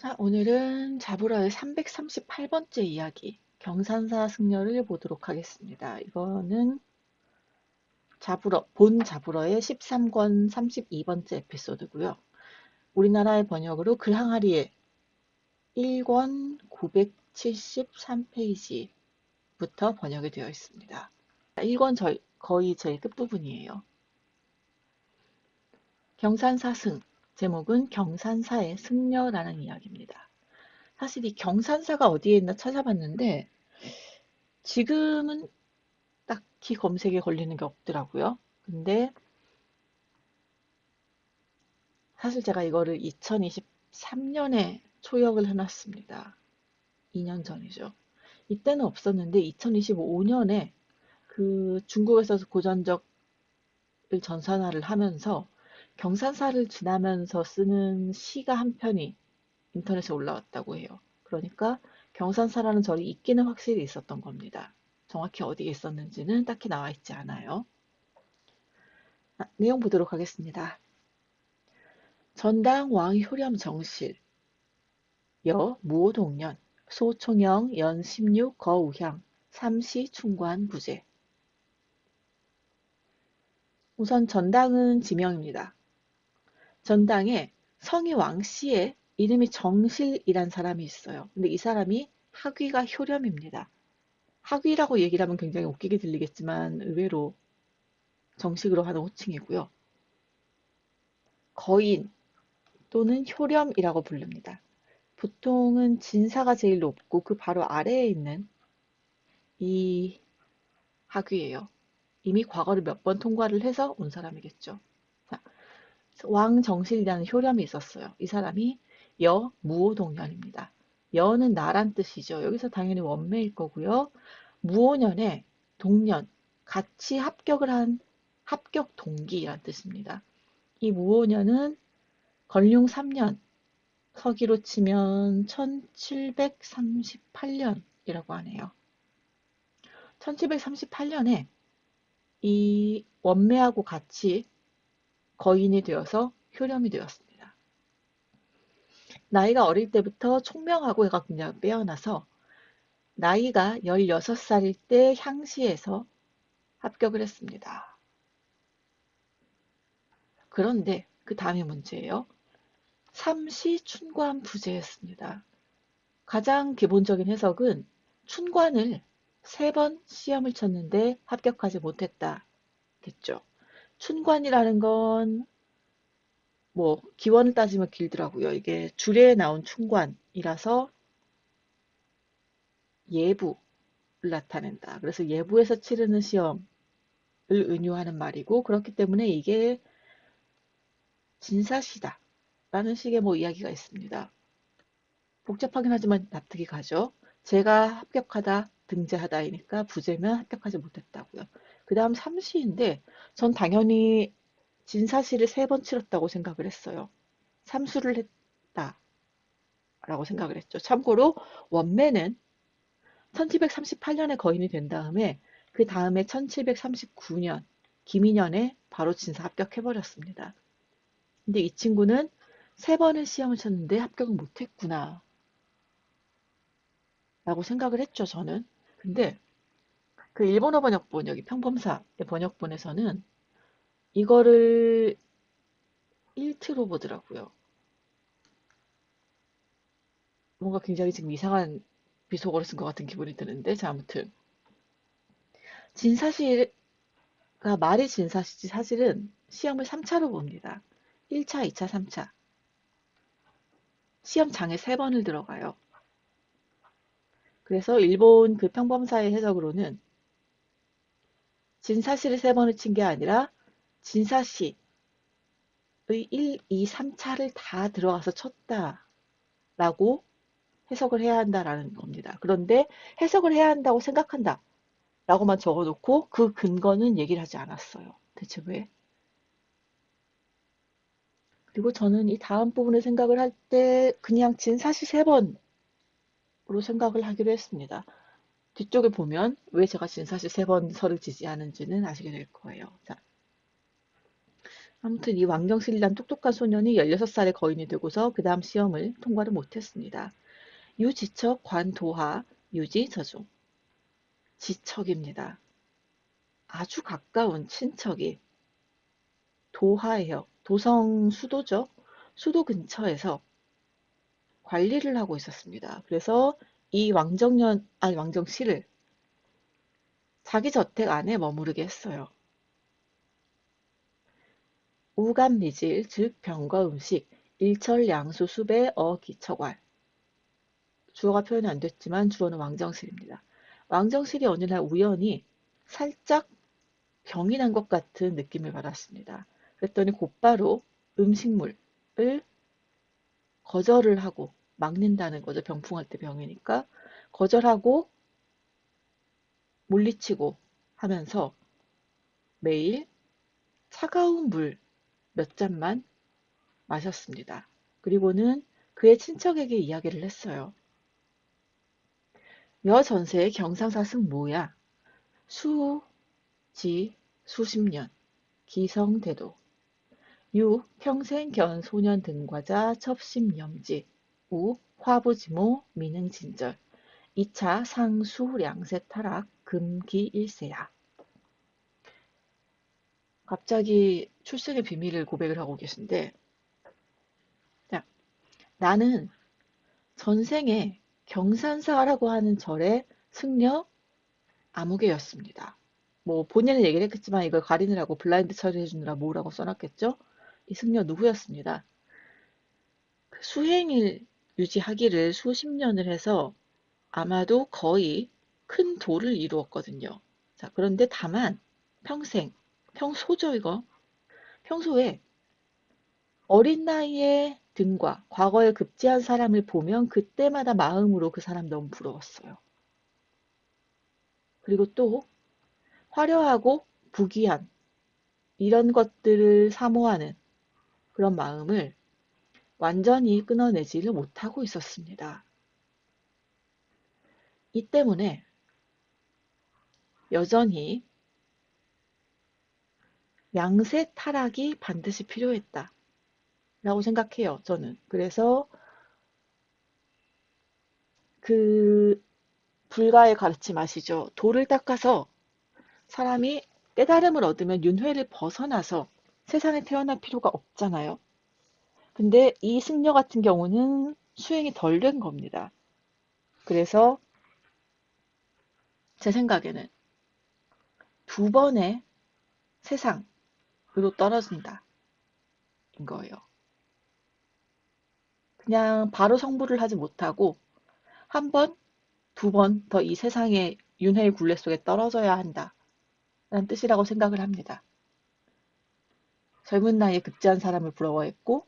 자, 오늘은 자불어의 338번째 이야기, 경산사 승려를 보도록 하겠습니다. 이거는 본 자불어의 13권 32번째 에피소드고요. 우리나라의 번역으로 글항아리에 1권 973페이지부터 번역이 되어 있습니다. 1권 거의 제일 끝부분이에요. 경산사승, 제목은 경산사의 승려라는 이야기입니다. 사실 이 경산사가 어디에 있나 찾아봤는데 지금은 딱히 검색에 걸리는 게 없더라고요. 근데 사실 제가 이거를 2023년에 초역을 해놨습니다. 2년 전이죠. 이때는 없었는데 2025년에 그 중국에서 고전적을 전산화를 하면서 경산사를 지나면서 쓰는 시가 한 편이 인터넷에 올라왔다고 해요. 그러니까 경산사라는 절이 있기는 확실히 있었던 겁니다. 정확히 어디에 있었는지는 딱히 나와 있지 않아요. 내용 보도록 하겠습니다. 전당 왕효렴 정실 여 무오동년 소총영 연 16 거우향 삼시 충관 부제. 우선 전당은 지명입니다. 전당에 성이 왕씨에 이름이 정실이란 사람이 있어요. 근데 이 사람이 학위가 효렴입니다. 학위라고 얘기를 하면 굉장히 웃기게 들리겠지만 의외로 정식으로 하는 호칭이고요. 거인 또는 효렴이라고 부릅니다. 보통은 진사가 제일 높고 그 바로 아래에 있는 이 학위예요. 이미 과거를 몇 번 통과를 해서 온 사람이겠죠. 자, 왕정실이라는 효렴이 있었어요. 이 사람이 여무오동년입니다. 여는 나란 뜻이죠. 여기서 당연히 원매일 거고요. 무오년에 동년, 같이 합격을 한 합격 동기란 뜻입니다. 이 무오년은 건륭 3년, 서기로 치면 1738년이라고 하네요. 1738년에 이 원매하고 같이 거인이 되어서 효렴이 되었습니다. 나이가 어릴 때부터 총명하고 애가 굉장히 빼어나서 나이가 16살일 때 향시에서 합격을 했습니다. 그런데 그 다음이 문제예요. 삼시 춘관 부재였습니다. 가장 기본적인 해석은 춘관을 3번 시험을 쳤는데 합격하지 못했다겠죠. 춘관이라는 건 뭐 기원을 따지면 길더라고요. 이게 줄에 나온 춘관이라서 예부를 나타낸다. 그래서 예부에서 치르는 시험을 은유하는 말이고 그렇기 때문에 이게 진사시다 라는 식의 뭐 이야기가 있습니다. 복잡하긴 하지만 납득이 가죠. 제가 합격하다 등재하다이니까 부재면 합격하지 못했다고요. 그 다음 삼시인데 전 당연히 진사시를 3번 치렀다고 생각을 했어요. 삼수를 했다라고 생각을 했죠. 참고로 원매는 1738년에 거인이 된 다음에 그 다음에 1739년 김인년에 바로 진사 합격해버렸습니다. 근데 이 친구는 3번의 시험을 쳤는데 합격을 못했구나 라고 생각을 했죠, 저는. 근데 그 일본어 번역본, 여기 평범사의 번역본에서는 이거를 1트로 보더라고요. 뭔가 굉장히 지금 이상한 비속어를 쓴 것 같은 기분이 드는데, 자, 아무튼. 진사시가 말이 진사시지 사실은 시험을 3차로 봅니다. 1차, 2차, 3차. 시험장에 3번을 들어가요. 그래서 일본 그 평범사의 해석으로는 진사시를 3번을 친 게 아니라 진사시 1, 2, 3차를 다 들어가서 쳤다라고 해석을 해야 한다라는 겁니다. 그런데 해석을 해야 한다고 생각한다 라고만 적어놓고 그 근거는 얘기를 하지 않았어요. 대체 왜? 그리고 저는 이 다음 부분을 생각을 할 때 그냥 진사시 3번으로 생각을 하기로 했습니다. 뒤쪽에 보면 왜 제가 진사시 3번 설을 지지하는지는 아시게 될 거예요. 자, 아무튼 이 왕정실이란 똑똑한 소년이 16살의 거인이 되고서 그 다음 시험을 통과를 못했습니다. 유지척, 관도하, 유지저중. 지척입니다. 아주 가까운 친척이 도하예요. 도성 수도죠. 수도 근처에서 관리를 하고 있었습니다. 그래서 이 왕정실을 자기 저택 안에 머무르게 했어요. 우감리질, 즉 병과 음식, 일철양수, 수배, 어기처괄. 주어가 표현이 안 됐지만 주어는 왕정실입니다. 왕정실이 어느 날 우연히 살짝 병이 난 것 같은 느낌을 받았습니다. 그랬더니 곧바로 음식물을 거절을 하고 막는다는 거죠. 병풍할 때 병이니까. 거절하고 물리치고 하면서 매일 차가운 물 몇 잔만 마셨습니다. 그리고는 그의 친척에게 이야기를 했어요. 여 전세의 경상사승 뭐야? 수, 지, 수십 년, 기성대도, 유, 평생 견 소년 등과자 첩심염지, 우, 화부지모 미능진절, 2차 상수량세 타락 금기일세야. 갑자기 출생의 비밀을 고백을 하고 계신데, 자, 나는 전생에 경산사라고 하는 절의 승려 아무개였습니다. 뭐 본인은 얘기를 했겠지만 이걸 가리느라고 블라인드 처리해주느라 뭐라고 써놨겠죠? 이 승려 누구였습니다. 그 수행일 유지하기를 수십 년을 해서 아마도 거의 큰 도를 이루었거든요. 자, 그런데 다만 평소죠 이거. 평소에 어린 나이에 등과 과거에 급제한 사람을 보면 그때마다 마음으로 그 사람 너무 부러웠어요. 그리고 또 화려하고 부귀한 이런 것들을 사모하는 그런 마음을 완전히 끊어내지를 못하고 있었습니다. 이 때문에 여전히 양세 타락이 반드시 필요했다 라고 생각해요. 저는. 그래서 그 불가의 가르침 아시죠? 돌을 닦아서 사람이 깨달음을 얻으면 윤회를 벗어나서 세상에 태어날 필요가 없잖아요. 근데 이 승려 같은 경우는 수행이 덜 된 겁니다. 그래서 제 생각에는 두 번의 세상으로 떨어진다. 인 거예요. 그냥 바로 성불을 하지 못하고 한 번, 두 번 더 이 세상의 윤회의 굴레 속에 떨어져야 한다. 라는 뜻이라고 생각을 합니다. 젊은 나이에 급제한 사람을 부러워했고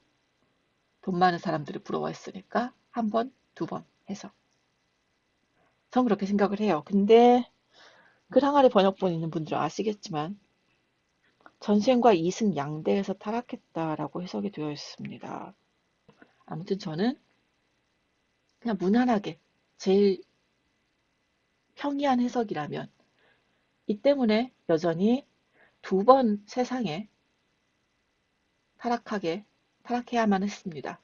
돈 많은 사람들을 부러워했으니까 한 번, 두 번 해서. 전 그렇게 생각을 해요. 근데 글 항아리 번역본 있는 분들은 아시겠지만 전생과 이승 양대에서 타락했다라고 해석이 되어 있습니다. 아무튼 저는 그냥 무난하게 제일 평이한 해석이라면 이 때문에 여전히 두 번 세상에 타락해야만 했습니다.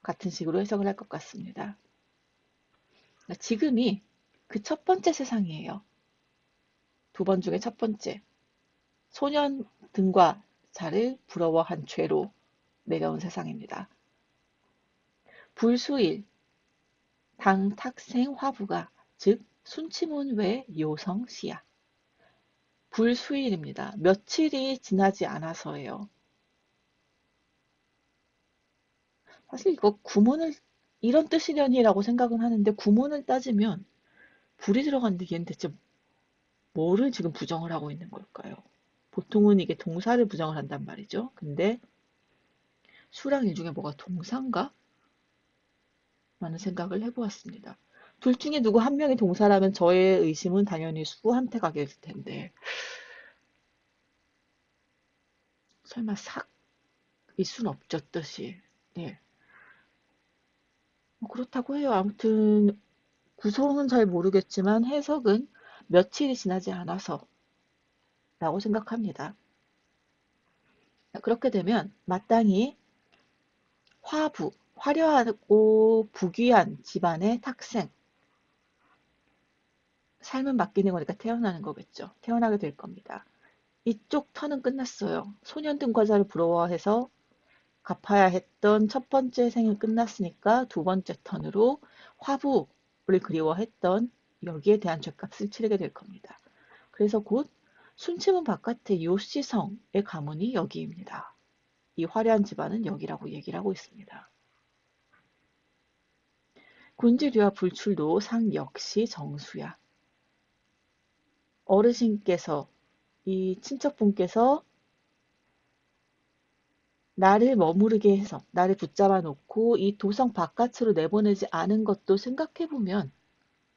같은 식으로 해석을 할 것 같습니다. 지금이 그 첫 번째 세상이에요. 두 번 중에 첫 번째. 소년 등과 자를 부러워한 죄로 내려온 세상입니다. 불수일, 당탁생 화부가, 즉 순치문 외 요성시야. 불수일입니다. 며칠이 지나지 않아서예요. 사실 이거 구문을 이런 뜻이려니라고 생각은 하는데 구문을 따지면 불이 들어갔는데 얘는 대체 뭐를 지금 부정을 하고 있는 걸까요? 보통은 이게 동사를 부정을 한단 말이죠. 근데 수랑 일 중에 뭐가 동사인가? 라는 생각을 해보았습니다. 둘 중에 누구 한 명이 동사라면 저의 의심은 당연히 수한테 가게 될 텐데 설마 삭일 순 없죠 뜻이. 네. 그렇다고 해요. 아무튼 구성은 잘 모르겠지만 해석은 며칠이 지나지 않아서 라고 생각합니다. 그렇게 되면 마땅히 화려하고 부귀한 집안의 탁생, 삶은 바뀌는 거니까 태어나는 거겠죠. 태어나게 될 겁니다. 이쪽 턴은 끝났어요. 소년등 과자를 부러워해서 갚아야 했던 첫 번째 생이 끝났으니까 두 번째 턴으로 화부를 그리워했던 여기에 대한 죗값을 치르게 될 겁니다. 그래서 곧 순치문 바깥의 요시성의 가문이 여기입니다. 이 화려한 집안은 여기라고 얘기를 하고 있습니다. 군지류와 불출도 상 역시 정수야. 어르신께서 이 친척분께서 나를 머무르게 해서 나를 붙잡아 놓고 이 도성 바깥으로 내보내지 않은 것도 생각해 보면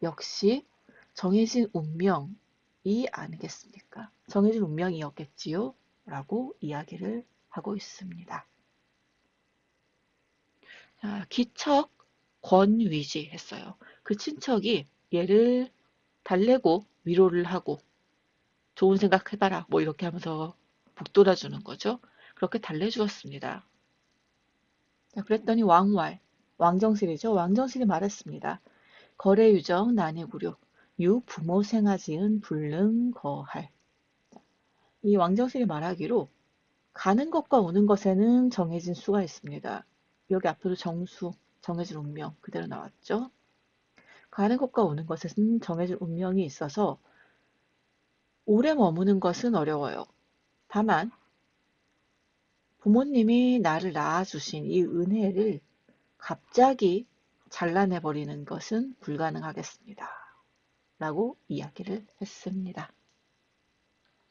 역시 정해진 운명이 아니겠습니까? 정해진 운명이었겠지요? 라고 이야기를 하고 있습니다. 자, 기척 권위지 했어요. 그 친척이 얘를 달래고 위로를 하고 좋은 생각 해봐라 뭐 이렇게 하면서 북돋아주는 거죠. 그렇게 달래주었습니다. 자, 그랬더니 왕정실이죠. 왕정실이 말했습니다. 거래유정 난해구려 유 부모 생하지은 불능 거할. 이 왕정실이 말하기로 가는 것과 오는 것에는 정해진 수가 있습니다. 여기 앞으로 정수, 정해진 운명 그대로 나왔죠. 가는 것과 오는 것에는 정해진 운명이 있어서 오래 머무는 것은 어려워요. 다만 부모님이 나를 낳아주신 이 은혜를 갑자기 잘라내버리는 것은 불가능하겠습니다. 라고 이야기를 했습니다.